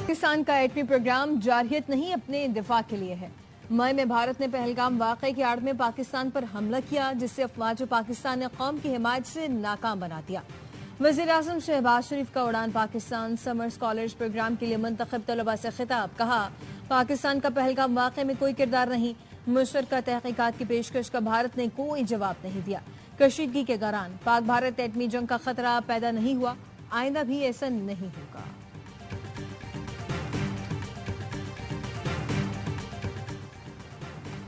پاکستان کا ایٹمی پروگرام جارحیت نہیں اپنے دفاع کے لیے ہے۔ مئی میں بھارت نے پہلگام واقعے کی آڑ میں پاکستان پر حملہ کیا، جس سے افواج پاکستان نے قوم کی حمایت سے ناکام بنا دیا۔ وزیر اعظم شہباز شریف کا اڑان پاکستان سمر اسکالرز پروگرام کے لیے منتخب طلباء سے خطاب، کہا پاکستان کا پہلگام واقعے میں کوئی کردار نہیں، مشترکہ تحقیقات کی پیشکش کا بھارت نے کوئی جواب نہیں دیا۔ کشیدگی کے دوران پاک بھارت ایٹمی جنگ کا خطرہ پیدا نہیں ہوا، آئندہ بھی ایسا نہیں ہوگا۔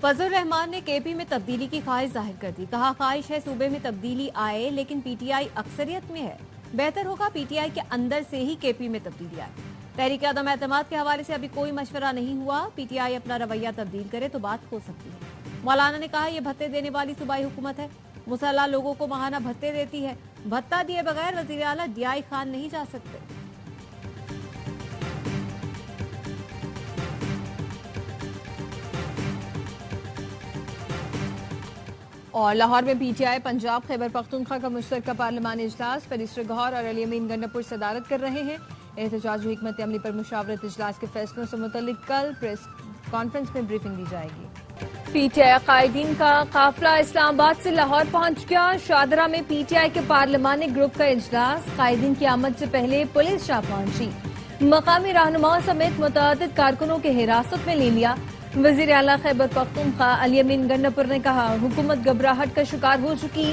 فضل الرحمان نے کے پی میں تبدیلی کی خواہش ظاہر کر دی، کہا خواہش ہے صوبے میں تبدیلی آئے لیکن پی ٹی آئی اکثریت میں ہے، بہتر ہوگا پی ٹی آئی کے اندر سے ہی کے پی میں تبدیلی آئے۔ تحریک عدم اعتماد کے حوالے سے ابھی کوئی مشورہ نہیں ہوا، پی ٹی آئی اپنا رویہ تبدیل کرے تو بات ہو سکتی ہے۔ مولانا نے کہا یہ بھتے دینے والی صوبائی حکومت ہے، مسلح لوگوں کو ماہانہ بھتے دیتی ہے، بھتہ دیے بغیر وزیر اعلیٰ ڈیائی خان نہیں جا سکتے۔ اور لاہور میں P T I Punjab Khyber Pakhtunkhwa کا مشترکہ پارلیمانی اجلاس بیرسٹر گوہر اور علی امین گنڈاپور صدارت کر رہے ہیں۔ احتجاج و حکمت عملی پر مشاورت اجلاس کے فیصلوں سے متعلق کل پریس کانفرنس میں بریفنگ دی جائے گی۔ پی ٹی آئی قائدین کا قافلہ اسلام آباد سے لاہور پہنچ گیا۔ شاہدرہ میں پی ٹی آئی کے پارلیمانی گروپ کا اجلاس، قائدین کی آمد سے پہلے پولیس شاہ پہنچی، مقامی رہنماؤں سمیت متعدد کارکنوں کے حراست میں لے لیا۔ وزیر اعلیٰ خیبر پختونخوا علی امین گنڈاپور نے کہا حکومت گھبراہٹ کا شکار ہو چکی،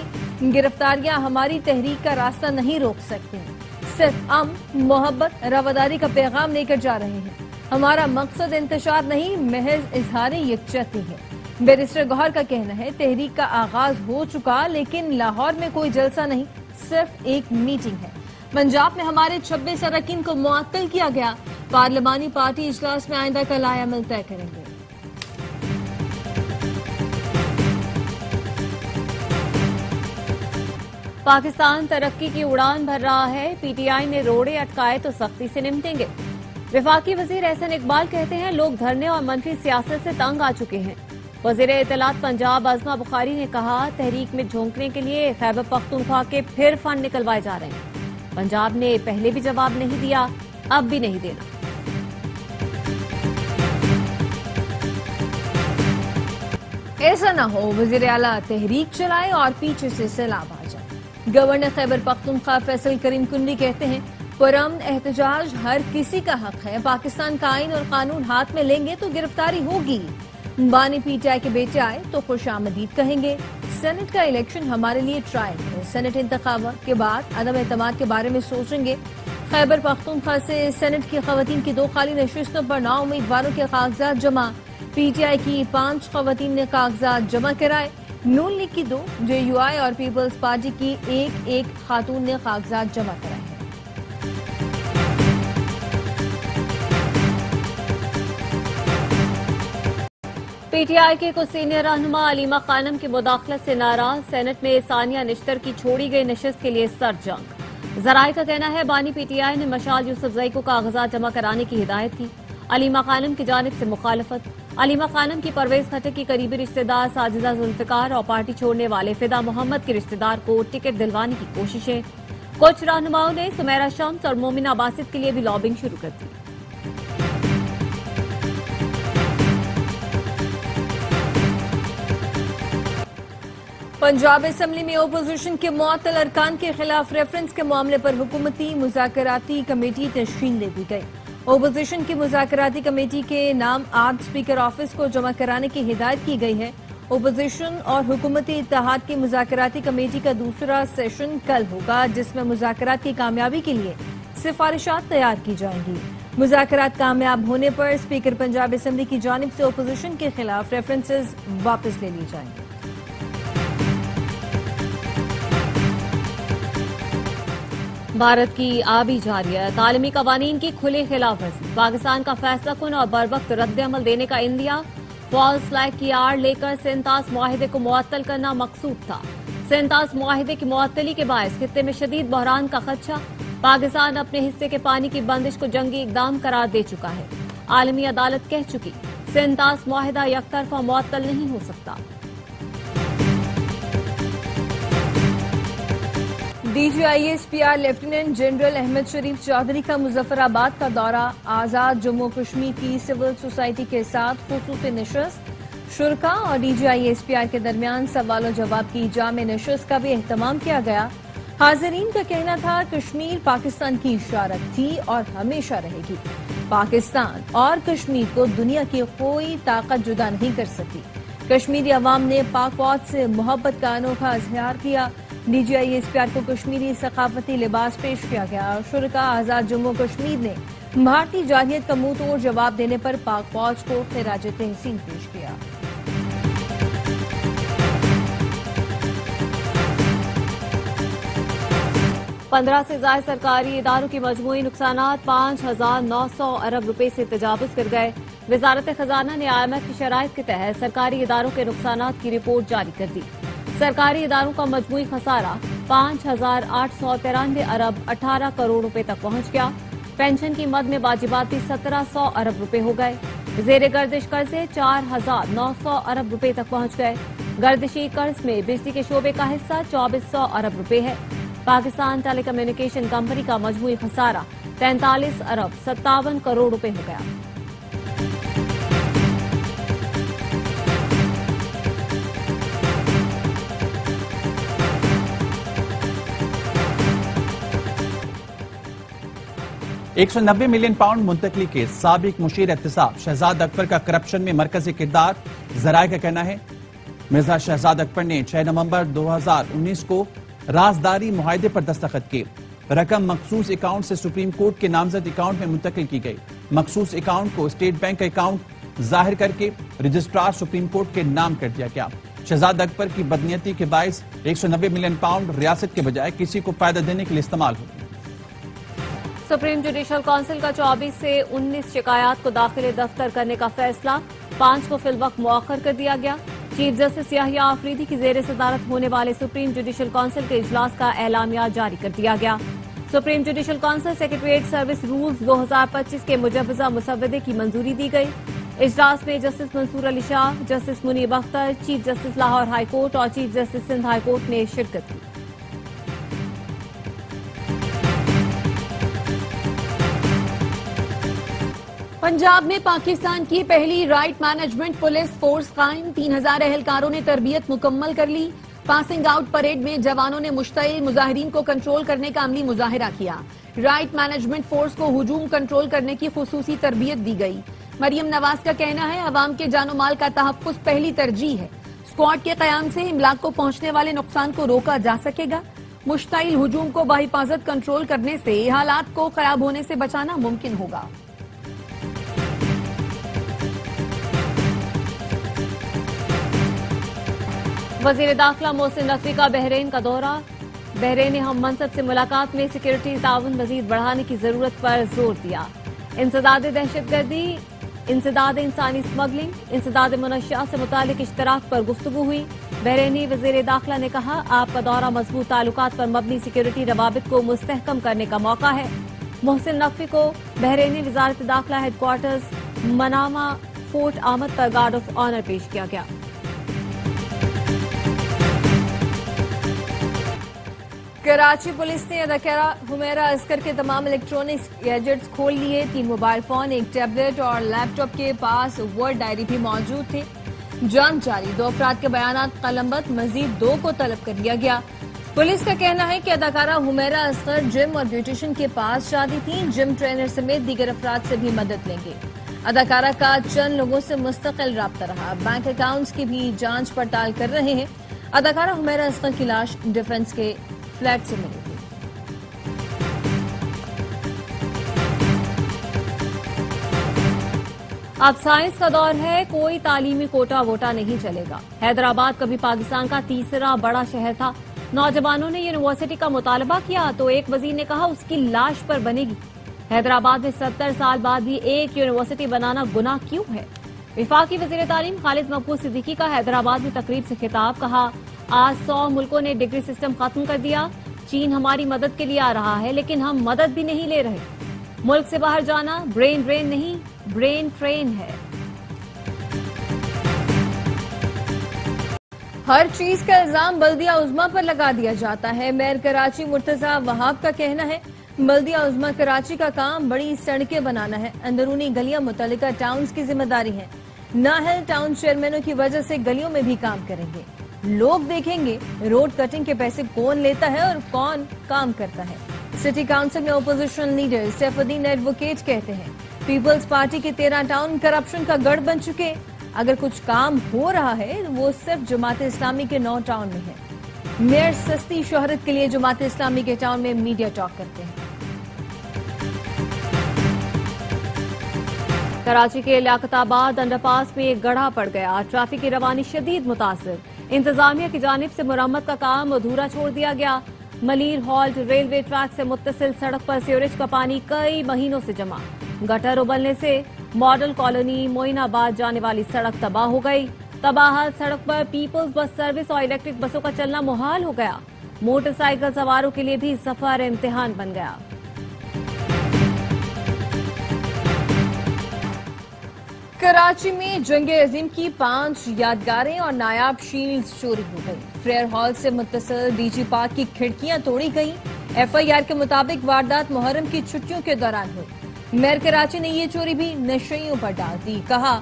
گرفتاریاں ہماری تحریک کا راستہ نہیں روک سکتی، صرف محبت رواداری کا پیغام لے کر جا رہے ہیں، ہمارا مقصد انتشار نہیں محض اظہار یکجہتی ہے۔ بیرسٹر گوہر کا کہنا ہے تحریک کا آغاز ہو چکا لیکن لاہور میں کوئی جلسہ نہیں، صرف ایک میٹنگ ہے۔ پنجاب میں ہمارے 26 اراکین کو معطل کیا گیا، پارلیمانی پارٹی اجلاس میں آئندہ کا لائحہ عمل طے کریں گے۔ پاکستان ترقی کی اڑان بھر رہا ہے، پی ٹی آئی نے روڑے اٹکائے تو سختی سے نمٹیں گے۔ وفاقی وزیر احسن اقبال کہتے ہیں لوگ دھرنے اور منفی سیاست سے تنگ آ چکے ہیں۔ وزیر اطلاعات پنجاب عظمہ بخاری نے کہا تحریک میں جھونکنے کے لیے خیبر پختونخوا کے پھر فنڈ نکلوائے جا رہے ہیں، پنجاب نے پہلے بھی جواب نہیں دیا، اب بھی نہیں دینا۔ ایسا نہ ہو وزیر اعلیٰ تحریک چلائے اور پیچھے سے سیلاب آ جائے۔ گورنر خیبر پختونخوا فیصل کریم کنڈی کہتے ہیں پرامن احتجاج ہر کسی کا حق ہے، پاکستان کا آئین اور قانون ہاتھ میں لیں گے تو گرفتاری ہوگی۔ بانی پی ٹی آئی کے بیٹے آئے تو خوش آمدید کہیں گے، سینٹ کا الیکشن ہمارے لیے ٹرائل ہے، سینٹ انتخابات کے بعد عدم اعتماد کے بارے میں سوچیں گے۔ خیبر پختونخوا سے سینٹ کی خواتین کی 2 خالی نشستوں پر 9 امیدواروں کے کاغذات جمع، پی ٹی آئی کی 5 خواتین نے کاغذات جمع کرائے، نون لیگ کی 2، جے یو آئی اور پیپلز پارٹی کی 1 خاتون نے کاغذات جمع کرائے ہیں۔ پی ٹی آئی کے کچھ سینئر رہنما علیمہ خانم کی مداخلت سے ناراض، سینٹ میں ثانیہ نشتر کی چھوڑی گئی نشست کے لیے سر جنگ۔ ذرائع کا کہنا ہے بانی پی ٹی آئی نے مشال یوسفزئی کو کاغذات جمع کرانے کی ہدایت کی، علیمہ خانم کی جانب سے مخالفت۔ علیمہ خانم کی پرویز خٹک کی قریبی رشتہ دار ساجدہ ذوالفقار اور پارٹی چھوڑنے والے فدا محمد کے رشتہ دار کو ٹکٹ دلوانے کی کوششیں۔ کچھ رہنماؤں نے سمیرہ شمس اور مومنہ باسط کے لیے بھی لابنگ شروع کر دی۔ پنجاب اسمبلی میں اپوزیشن کے معطل ارکان کے خلاف ریفرنس کے معاملے پر حکومتی مذاکراتی کمیٹی تشکیل دے دی گئی۔ اپوزیشن کی مذاکراتی کمیٹی کے نام آج اسپیکر آفس کو جمع کرانے کی ہدایت کی گئی ہے۔ اپوزیشن اور حکومتی اتحاد کی مذاکراتی کمیٹی کا دوسرا سیشن کل ہوگا، جس میں مذاکرات کی کامیابی کے لیے سفارشات تیار کی جائیں گی۔ مذاکرات کامیاب ہونے پر اسپیکر پنجاب اسمبلی کی جانب سے اپوزیشن کے خلاف ریفرنسز واپس لے لی جائیں گے۔ بھارت کی آبی جارحیت، عالمی قوانین کی کھلی خلاف ورزی، پاکستان کا فیصلہ کن اور بروقت رد عمل دینے کا عندیہ، فالس فلیگ کی آڑ لے کر سینتاس معاہدے کو معطل کرنا مقصود تھا۔ سینتاس معاہدے کی معطلی کے باعث خطے میں شدید بحران کا خدشہ، پاکستان اپنے حصے کے پانی کی بندش کو جنگی اقدام قرار دے چکا ہے۔ عالمی عدالت کہہ چکی سینتاس معاہدہ یک طرفہ معطل نہیں ہو سکتا۔ DGISPR لیفٹیننٹ جنرل احمد شریف چودھری کا مظفرآباد کا دورہ، آزاد جموں کشمیر کی سول سوسائٹی کے ساتھ خصوصی نشست، شرکا اور DGISPR کے درمیان سوال و جواب کی جامع نشست کا بھی اہتمام کیا گیا۔ حاضرین کا کہنا تھا کشمیر پاکستان کی اشارت تھی اور ہمیشہ رہے گی۔ پاکستان اور کشمیر کو دنیا کی کوئی طاقت جدا نہیں کر سکتی۔ کشمیری عوام نے پاک فوج سے محبت کا انوکھا اظہار کیا۔ DGISPR کو کشمیری ثقافتی لباس پیش کیا گیا اور شرکا آزاد جموں کشمیر نے بھارتی جارحیت کا منہ توڑ جواب دینے پر پاک فوج کو خراج تحسین پیش کیا۔ پندرہ سے زائد سرکاری اداروں کی مجموعی نقصانات 5,900 ارب روپے سے تجاوز کر گئے۔ وزارت خزانہ نے IMF کی شرائط کے تحت سرکاری اداروں کے نقصانات کی رپورٹ جاری کر دی۔ سرکاری اداروں کا مجموعی خسارہ 5,893 ارب 18 کروڑ روپے تک پہنچ گیا۔ پینشن کی مد میں واجباتی 1,700 ارب روپے ہو گئے۔ زیر گردش قرضے 4,900 ارب روپے تک پہنچ گئے۔ گردشی قرض میں بجلی کے شعبے کا حصہ 2,400 ارب روپے ہے۔ پاکستان ٹیلی کمیونیکیشن کمپنی کا مجموعی خسارہ 43 ارب 57 کروڑ روپے ہو گیا۔ £190 ملین منتقلی کے سابق مشیر احتساب شہزاد اکبر کا کرپشن میں مرکزی کردار، ذرائع کا کہنا ہے۔ مرزا شہزاد اکبر نے 6 نومبر 2019 کو رازداری معاہدے پر دستخط کیے۔ رقم مخصوص اکاؤنٹ سے سپریم کورٹ کے نامزد اکاؤنٹ میں منتقل کی گئی۔ مخصوص اکاؤنٹ کو اسٹیٹ بینک کا اکاؤنٹ ظاہر کر کے رجسٹرار سپریم کورٹ کے نام کر دیا گیا۔ شہزاد اکبر کی بدنیتی کے باعث £190 ملین ریاست کے بجائے کسی کو فائدہ دینے کے لیے استعمال ہوگی۔ سپریم جوڈیشل کونسل کا 24 سے 19 شکایات کو داخل دفتر کرنے کا فیصلہ، 5 کو فی الوقت مؤخر کر دیا گیا۔ چیف جسٹس یحییٰ آفریدی کی زیر صدارت ہونے والے سپریم جوڈیشل کونسل کے اجلاس کا اعلامیہ جاری کر دیا گیا۔ Supreme judicial council secretariat service rules 2025 کے مجوزہ مسودے کی منظوری دی گئی۔ اجلاس میں justice Mansoor Ali Shah, justice Munib Akhtar, chief justice Lahore high court اور chief justice Sindh high court نے شرکت کی۔ پنجاب میں پاکستان کی پہلی رائٹ مینجمنٹ پولیس فورس قائم، 3,000 اہلکاروں نے تربیت مکمل کر لی۔ پاسنگ آؤٹ پریڈ میں جوانوں نے مشتعل مظاہرین کو کنٹرول کرنے کا عملی مظاہرہ کیا۔ رائٹ مینجمنٹ فورس کو ہجوم کنٹرول کرنے کی خصوصی تربیت دی گئی۔ مریم نواز کا کہنا ہے عوام کے جان و مال کا تحفظ پہلی ترجیح ہے۔ اسکواڈ کے قیام سے املاک کو پہنچنے والے نقصان کو روکا جا سکے گا۔ مشتعل ہجوم کو بحفاظت کنٹرول کرنے سے حالات کو خراب ہونے سے بچانا ممکن ہوگا۔ وزیر داخلہ محسن نقوی کا بحرین کا دورہ، بحرین ہم منصب سے ملاقات میں سیکورٹی تعاون مزید بڑھانے کی ضرورت پر زور دیا۔ انسداد دہشت گردی، انسداد انسانی اسمگلنگ، انسداد منشیات سے متعلق اشتراک پر گفتگو ہوئی۔ بحرینی وزیر داخلہ نے کہا آپ کا دورہ مضبوط تعلقات پر مبنی سیکورٹی روابط کو مستحکم کرنے کا موقع ہے۔ محسن نقوی کو بحرینی وزارت داخلہ ہیڈ کوارٹرز منامہ فورٹ آمد پر گارڈ آف آنر پیش کیا گیا۔ کراچی پولیس نے اداکارہ حمیرہ اصغر کے تمام الیکٹرانکس گیجٹس کھول لیے۔ 3 موبائل فون، 1 ٹیبلٹ اور لیپ ٹاپ کے پاس ورڈ ڈائری بھی موجود تھے۔ جانچ جاری، 2 افراد کے بیانات قلم بند، مزید 2 کو طلب کر لیا گیا۔ پولیس کا کہنا ہے کہ اداکارہ حمیرہ اصغر جم اور بیوٹیشن کے پاس جاتی تھیں، جم ٹرینر سمیت دیگر افراد سے بھی مدد لیں گے۔ اداکارہ کا چند لوگوں سے مستقل رابطہ رہا، بینک اکاؤنٹس کی بھی جانچ پڑتال کر رہے ہیں۔ اداکارہ حمیرہ اصغر کی لاش ڈیفنس کے فلیٹ سے ملی تھی۔ اب سائنس کا دور ہے، کوئی تعلیمی کوٹا ووٹا نہیں چلے گا۔ حیدرآباد کبھی پاکستان کا تیسرا بڑا شہر تھا۔ نوجوانوں نے یونیورسٹی کا مطالبہ کیا تو ایک وزیر نے کہا اس کی لاش پر بنے گی۔ حیدرآباد میں 70 سال بعد بھی ایک یونیورسٹی بنانا گناہ کیوں ہے؟ وفاقی وزیر تعلیم خالد مقبول صدیقی کا حیدرآباد میں تقریب سے خطاب، کہا آج 100 ملکوں نے ڈگری سسٹم ختم کر دیا۔ چین ہماری مدد کے لیے آ رہا ہے لیکن ہم مدد بھی نہیں لے رہے۔ ملک سے باہر جانا برین ڈرین نہیں، برین ٹرین ہے۔ ہر چیز کا الزام بلدیہ عظمیٰ پر لگا دیا جاتا ہے. میئر کراچی مرتضی وہاب کا کہنا ہے بلدیہ عظمیٰ کراچی کا کام بڑی سڑکیں بنانا ہے. اندرونی گلیاں متعلقہ ٹاؤنز کی ذمہ داری ہیں. نااہل ٹاؤن چیئرمینوں کی وجہ سے گلیوں میں بھی کام کریں گے. لوگ دیکھیں گے روڈ کٹنگ کے پیسے کون لیتا ہے اور کون کام کرتا ہے. سٹی کاؤنسل میں اپوزیشن لیڈر سیف الدین ایڈوکیٹ کہتے ہیں پیپلز پارٹی کے 13 ٹاؤن کرپشن کا گڑھ بن چکے. اگر کچھ کام ہو رہا ہے وہ صرف جماعت اسلامی کے 9 ٹاؤن میں ہے. میئر سستی شہرت کے لیے جماعت اسلامی کے ٹاؤن میں میڈیا ٹاک کرتے ہیں. کراچی کے لیاقت آباد انڈر پاس میں ایک گڑھا پڑ گیا. ٹریفک کی روانی شدید متاثر. انتظامیہ کی جانب سے مرمت کا کام ادھورا چھوڑ دیا گیا. ملیر ہالٹ ریلوے ٹریک سے متصل سڑک پر سیوریج کا پانی کئی مہینوں سے جمع. گٹر ابلنے سے ماڈل کالونی معین آباد جانے والی سڑک تباہ ہو گئی. تباہ سڑک پر پیپلز بس سروس اور الیکٹرک بسوں کا چلنا محال ہو گیا. موٹر سائیکل سواروں کے لیے بھی سفر امتحان بن گیا. کراچی میں جنگ عظیم کی 5 یادگاریں اور نایاب شیلڈز چوری ہو گئی. فریئر ہال سے متصل ڈی جی پارک کی کھڑکیاں توڑی گئیں. ایف آئی آر کے مطابق واردات محرم کی چھٹیوں کے دوران ہوئی. میئر کراچی نے یہ چوری بھی نشیوں پر ڈال دی. کہا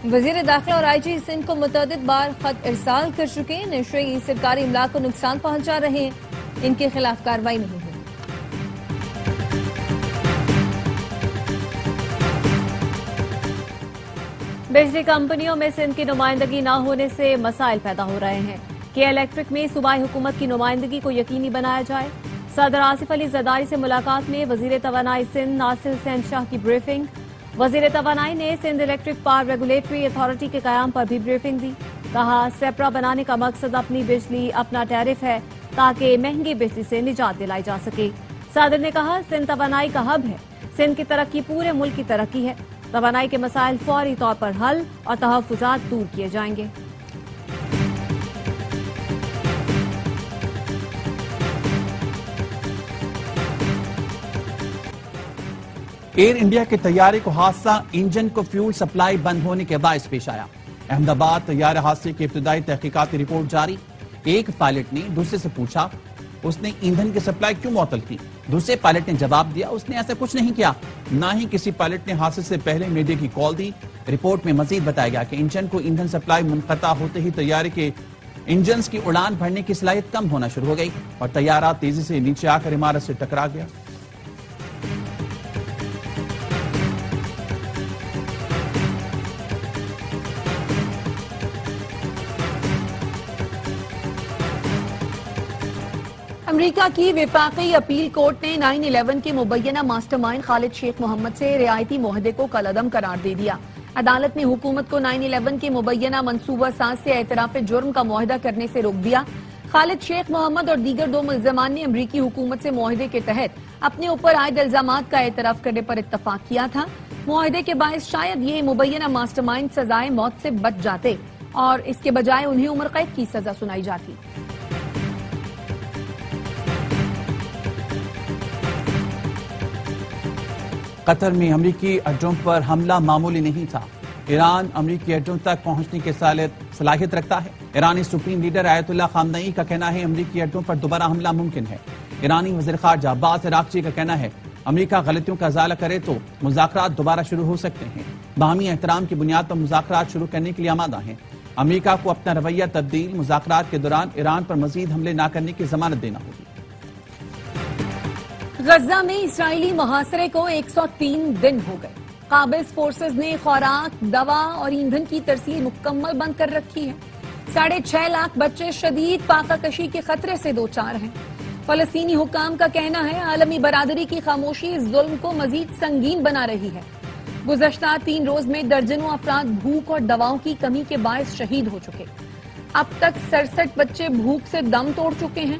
وزیر داخلہ اور آئی جی سندھ کو متعدد بار خط ارسال کر چکے. نشئی سرکاری املاک کو نقصان پہنچا رہے ہیں. ان کے خلاف کارروائی نہیں ہوئی. بجلی کمپنیوں میں سندھ کی نمائندگی نہ ہونے سے مسائل پیدا ہو رہے ہیں. کہ الیکٹرک میں صوبائی حکومت کی نمائندگی کو یقینی بنایا جائے. صدر آصف علی زرداری سے ملاقات میں وزیر توانائی سندھ ناصر حسین شاہ کی بریفنگ. وزیر توانائی نے Sindh electric power regulatory authority کے قیام پر بھی بریفنگ دی. کہا سیپرا بنانے کا مقصد اپنی بجلی اپنا ٹیرف ہے تاکہ مہنگی بجلی سے نجات دلائی جا سکے. صدر نے کہا سندھ توانائی کا ہب ہے. سندھ کی ترقی پورے ملک کی ترقی ہے. توانائی کے مسائل فوری طور پر حل اور تحفظات دور کیے جائیں گے. ایئر انڈیا کے طیارے کو حادثہ انجن کو فیول سپلائی بند ہونے کے باعث پیش آیا. احمد آباد طیارے حادثے کی ابتدائی تحقیقاتی رپورٹ جاری. ایک پائلٹ نے دوسرے سے پوچھا اس نے ایندھن کی سپلائی کیوں معطل کی. دوسرے پائلٹ نے جواب دیا اس نے ایسا کچھ نہیں کیا. نہ ہی کسی پائلٹ نے حادثے سے پہلے میڈیا کی کال دی. رپورٹ میں مزید بتایا گیا کہ انجن کو ایندھن سپلائی منقطع ہوتے ہی طیارے کے انجنز کی اڑان بھرنے کی صلاحیت کم ہونا شروع ہو گئی اور طیارہ تیزی سے نیچے آ کر عمارت سے ٹکرا گیا. امریکہ کی وفاقی اپیل کورٹ نے 9/11 کے مبینہ ماسٹر مائنڈ خالد شیخ محمد سے رعایتی معاہدے کو کالعدم قرار دے دیا. عدالت نے حکومت کو 9/11 کے مبینہ منصوبہ ساز سے اعتراف جرم کا معاہدہ کرنے سے روک دیا. خالد شیخ محمد اور دیگر 2 ملزمان نے امریکی حکومت سے معاہدے کے تحت اپنے اوپر عائد الزامات کا اعتراف کرنے پر اتفاق کیا تھا. معاہدے کے باعث شاید یہ مبینہ ماسٹر مائنڈ سزائے موت سے بچ جاتے اور اس کے بجائے انہیں عمر قید کی سزا سنائی جاتی. قطر میں امریکی اڈوں پر حملہ معمولی نہیں تھا. ایران امریکی اڈوں تک پہنچنے کی صلاحیت رکھتا ہے. ایرانی سپریم لیڈر آیت اللہ خامنئی کا کہنا ہے امریکی اڈوں پر دوبارہ حملہ ممکن ہے. ایرانی وزیر خارجہ عباس عراقچی کا کہنا ہے امریکہ غلطیوں کا ازالہ کرے تو مذاکرات دوبارہ شروع ہو سکتے ہیں. باہمی احترام کی بنیاد پر مذاکرات شروع کرنے کے لیے آمادہ ہیں. امریکہ کو اپنا رویہ تبدیل مذاکرات کے دوران ایران پر مزید حملے نہ کرنے کی ضمانت دینا ہوگی. غزہ میں اسرائیلی محاصرے کو 103 دن ہو گئے. قابض فورسز نے خوراک، دوا اور ایندھن کی ترسیل مکمل بند کر رکھی ہے. 6.5 لاکھ بچے شدید فاقہ کشی کے خطرے سے دوچار ہیں. فلسطینی حکام کا کہنا ہے عالمی برادری کی خاموشی اس ظلم کو مزید سنگین بنا رہی ہے. گزشتہ 3 روز میں درجنوں افراد بھوک اور دواؤں کی کمی کے باعث شہید ہو چکے. اب تک 67 بچے بھوک سے دم توڑ چکے ہیں.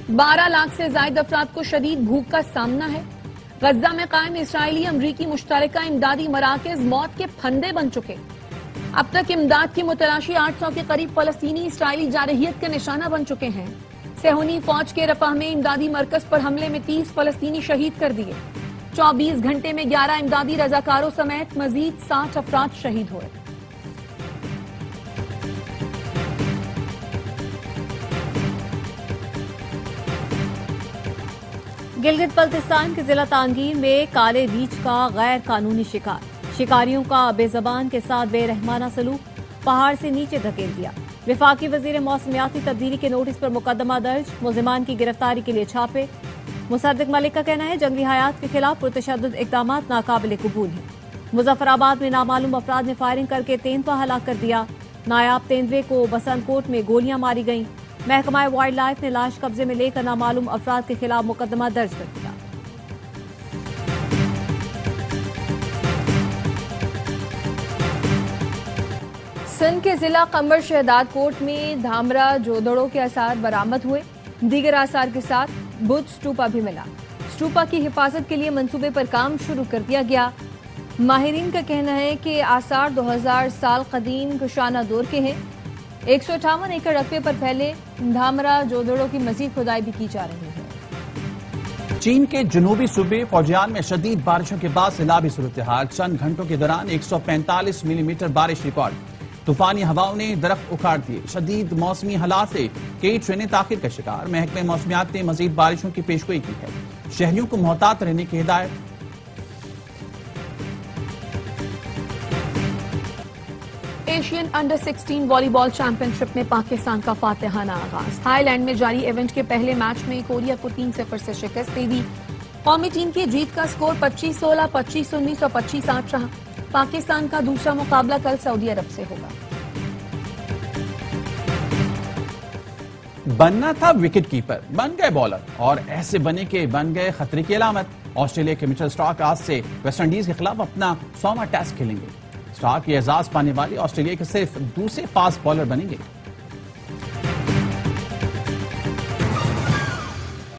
12 لاکھ سے زائد افراد کو شدید بھوک کا سامنا ہے. غزہ میں قائم اسرائیلی امریکی مشترکہ امدادی مراکز موت کے پھندے بن چکے. اب تک امداد کی متلاشی 800 کے قریب فلسطینی اسرائیلی جارحیت کا نشانہ بن چکے ہیں. صہیونی فوج کے رفح میں امدادی مرکز پر حملے میں 30 فلسطینی شہید کر دیے. 24 گھنٹے میں 11 امدادی رضاکاروں سمیت مزید 60 افراد شہید ہوئے. گلگت بلتستان کے ضلع تانگیر میں کالے ریچھ کا غیر قانونی شکار، شکاریوں کا بے زبان کے ساتھ بے رحمانہ سلوک، پہاڑ سے نیچے دھکیل دیا۔ وفاقی وزیر موسمیاتی تبدیلی کے نوٹس پر مقدمہ درج، ملزمان کی گرفتاری کے لیے چھاپے۔ مصدق ملک کا کہنا ہے جنگلی حیات کے خلاف پرتشدد اقدامات ناقابل قبول ہیں۔ مظفر آباد میں نامعلوم افراد نے فائرنگ کر کے تیندوا ہلاک کر دیا، نایاب تیندوے کو بسنت کوٹ میں گولیاں ماری گئیں۔ محکمہ وائلڈ لائف نے لاش قبضے میں لے کر نامعلوم افراد کے خلاف مقدمہ درج کر دیا۔ سندھ کے ضلع قمبر شہداد کوٹ میں دھامرا جودڑوں کے آثار برآمد ہوئے، دیگر آثار کے ساتھ بدھ اسٹوپا بھی ملا۔ اسٹوپا کی حفاظت کے لیے منصوبے پر کام شروع کر دیا گیا۔ ماہرین کا کہنا ہے کہ آثار 2000 سال قدیم کشانہ دور کے ہیں۔ 158 ایکڑ رقبے پر پھیلے دھامرا جودڑوں کی مزید کھدائی بھی کی جا رہی ہے۔ چین کے جنوبی صوبے فوجیان میں شدید بارشوں کے بعد سیلابی صورتحال، چند گھنٹوں کے دوران 145 ملی میٹر بارش ریکارڈ۔ طوفانی ہواؤں نے درخت اکھاڑ دیے، شدید موسمی حالات سے کئی ٹرینیں تاخیر کا شکار۔ محکمہ موسمیات نے مزید بارشوں کی پیشگوئی کی ہے، شہریوں کو محتاط رہنے کی ہدایت۔ ایشین انڈر 16 والی بال چیمپئن شپ میں پاکستان کا فاتحانہ آغاز۔ تھائی لینڈ میں جاری ایونٹ کے پہلے میچ میں کوریا کو 3-0 سے شکست دے دی۔ قومی ٹیم کی جیت کا سکور 25-16، 25-19 اور 25-8 رہا۔ پاکستان کا دوسرا مقابلہ کل سعودی عرب سے ہوگا۔ بننا تھا وکٹ کیپر، بن گئے بالر، اور ایسے بنے کہ بن گئے خطرے کی علامت۔ آسٹریلیا کے مچل اسٹارک آج سے ویسٹ انڈیز کے خلاف اپنا 100واں ٹیسٹ کھیلیں گے۔ اسٹارک یہ اعزاز پانے والے آسٹریلیا کے صرف دوسرے فاسٹ بالر بنیں گے۔